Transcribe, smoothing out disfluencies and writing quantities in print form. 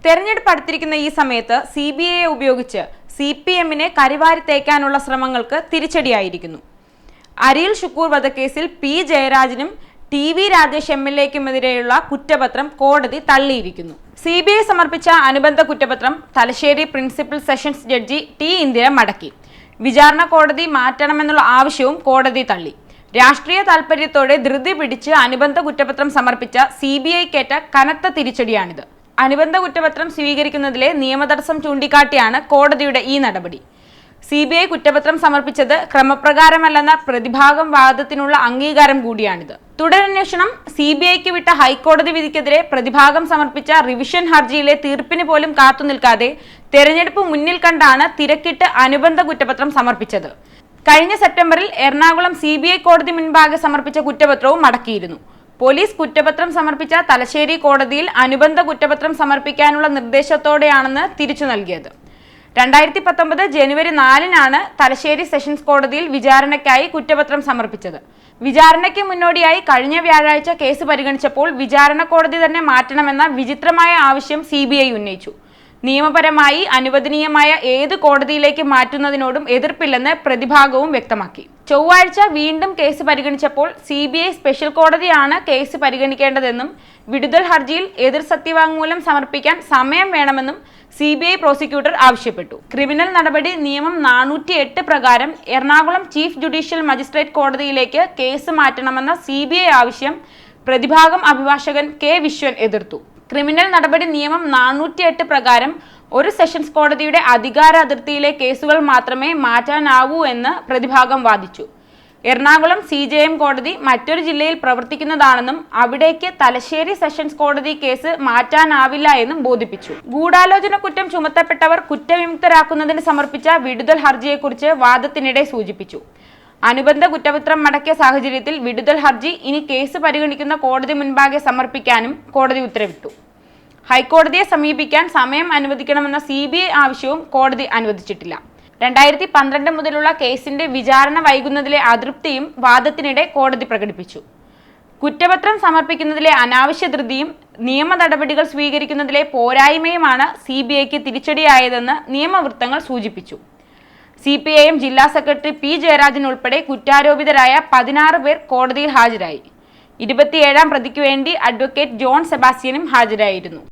തെരഞ്ഞെടുപ്പ് അടുത്തിരിക്കുന്ന ഈ സമയത്ത് CBI ഉപയോഗിച്ച് CPMനെ കരിവാരി തേക്കാനുള്ള ശ്രമങ്ങൾക്ക് തിരിച്ചടിയായിരിക്കുന്നു. അരിയിൽ ഷുക്കൂർ വധക്കേസിൽ P. ജയരാജനും TV. രാജേഷ് MLAക്കുമെതിരെയുള്ള കുറ്റപത്രം കോടതി തള്ളിയിരിക്കുന്നു. CBI സമർപ്പിച്ച അനുബന്ധ കുറ്റപത്രം Thalassery principal sessions judge T. Indira മടക്കി. വിചാരണ കോടതി മാറ്റണമെന്നുള്ള ആവശ്യവും കോടതി തള്ളി. രാഷ്ട്രീയ താൽപര്യത്തോടെ ധൃതി പിടിച്ച് അനുബന്ധ കുറ്റപത്രം സമർപ്പിച്ച CBIക്കേറ്റ കനത്ത തിരിച്ചടിയാണിത്. അനുബന്ധ കുറ്റപത്രം സ്വീകരിക്കുന്നതിലെ നിയമതടസ്സം ചൂണ്ടിക്കാട്ടിയാണ് കോടതിയുടെ ഈ നടപടി. CBI കുറ്റപത്രം സമർപ്പിച്ചത് ക്രമപ്രകാരമല്ലെന്ന പ്രതിഭാഗം വാദത്തിനുള്ള അംഗീകാരം കൂടിയാണിത്. തുടരന്വേഷണം CBIക്ക് വിട്ട ഹൈക്കോടതി വിധിക്കെതിരെ പ്രതിഭാഗം സമർപ്പിച്ച റിവിഷൻ ഹർജിയിലെ തീർപ്പിന് പോലും കാത്തുനിൽക്കാതെ തെരഞ്ഞെടുപ്പ് മുന്നിൽ കണ്ടാണ് തിരക്കിട്ട് അനുബന്ധ കുറ്റപത്രം സമർപ്പിച്ചത്. കഴിഞ്ഞ സെപ്റ്റംബറിൽ എറണാകുളം CBI കോടതി മുൻപാകെ സമർപ്പിച്ച കുറ്റപത്രവും മടക്കിയിരുന്നു. പോലീസ് കുറ്റപത്രം സമർപ്പിച്ച തലശ്ശേരി കോടതിയിൽ അനുബന്ധ കുറ്റപത്രം സമർപ്പിക്കാനുള്ള നിർദ്ദേശത്തോടെയാണെന്ന് തിരിച്ചു നൽകിയത്. 2019 ജനുവരി 4-നാണ് തലശ്ശേരി സെഷൻസ് കോടതിയിൽ വിചാരണയ്ക്കായി കുറ്റപത്രം സമർപ്പിച്ചത്. വിചാരണയ്ക്ക് മുന്നോടിയായി കഴിഞ്ഞ വ്യാഴാഴ്ച കേസ് പരിഗണിച്ചപ്പോൾ വിചാരണ കോടതി തന്നെ മാറ്റണമെന്ന വിചിത്രമായ ആവശ്യം CBI ഉന്നയിച്ചു. നിയമപരമായി അനുവദനീയമായ ഏത് കോടതിയിലേക്ക് മാറ്റുന്നതിനോടും എതിർപ്പില്ലെന്ന് പ്രതിഭാഗവും വ്യക്തമാക്കി. ചൊവ്വാഴ്ച വീണ്ടും കേസ് പരിഗണിച്ചപ്പോൾ CBI സ്പെഷ്യൽ കോടതിയാണ് കേസ് പരിഗണിക്കേണ്ടതെന്നും വിടുതൽ ഹർജിയിൽ എതിർ സത്യവാങ്മൂലം സമർപ്പിക്കാൻ സമയം വേണമെന്നും CBI പ്രോസിക്യൂട്ടർ ആവശ്യപ്പെട്ടു. ക്രിമിനൽ നടപടി നിയമം 408 പ്രകാരം എറണാകുളം ചീഫ് ജുഡീഷ്യൽ മജിസ്ട്രേറ്റ് കോടതിയിലേക്ക് കേസ് മാറ്റണമെന്ന CBI ആവശ്യം പ്രതിഭാഗം അഭിഭാഷകൻ K. വിശ്വൻ എതിർത്തു. ക്രിമിനൽ നടപടി നിയമം 408 പ്രകാരം ഒരു സെഷൻസ് കോടതിയുടെ അധികാര അതിർത്തിയിലെ കേസുകൾ മാത്രമേ മാറ്റാനാവൂ എന്ന് പ്രതിഭാഗം വാദിച്ചു. എറണാകുളം CJM കോടതി മറ്റൊരു ജില്ലയിൽ പ്രവർത്തിക്കുന്നതാണെന്നും അവിടേക്ക് തലശ്ശേരി സെഷൻസ് കോടതി കേസ് മാറ്റാനാവില്ല എന്നും ബോധിപ്പിച്ചു. ഗൂഢാലോചന കുറ്റം ചുമത്തപ്പെട്ടവർ കുറ്റവിമുക്തരാക്കുന്നതിന് സമർപ്പിച്ച വിടുതൽ ഹർജിയെക്കുറിച്ച് വാദത്തിനിടെ സൂചിപ്പിച്ചു. അനുബന്ധ കുറ്റപത്രം മടക്കിയ സാഹചര്യത്തിൽ വിടുതൽ ഹർജി ഇനി കേസ് പരിഗണിക്കുന്ന കോടതി മുൻപാകെ സമർപ്പിക്കാനും കോടതി ഉത്തരവിട്ടു. ഹൈക്കോടതിയെ സമീപിക്കാൻ സമയം അനുവദിക്കണമെന്ന CBI ആവശ്യവും കോടതി അനുവദിച്ചിട്ടില്ല. 2012 മുതലുള്ള കേസിന്റെ വിചാരണ വൈകുന്നതിലെ അതൃപ്തിയും വാദത്തിനിടെ കോടതി പ്രകടിപ്പിച്ചു. കുറ്റപത്രം സമർപ്പിക്കുന്നതിലെ അനാവശ്യ ധൃതിയും നിയമ നടപടികൾ സ്വീകരിക്കുന്നതിലെ പോരായ്മയുമാണ് CBIക്ക് തിരിച്ചടിയായതെന്ന് നിയമവൃത്തങ്ങൾ സൂചിപ്പിച്ചു. CPIM ജില്ലാ സെക്രട്ടറി P. ജയരാജൻ ഉൾപ്പെടെ കുറ്റാരോപിതരായ 16 പേർ കോടതിയിൽ ഹാജരായി. 27-ാം പ്രതിക്ക് വേണ്ടി അഡ്വക്കേറ്റ് ജോൺ സെബാസ്റ്റ്യനും ഹാജരായിരുന്നു.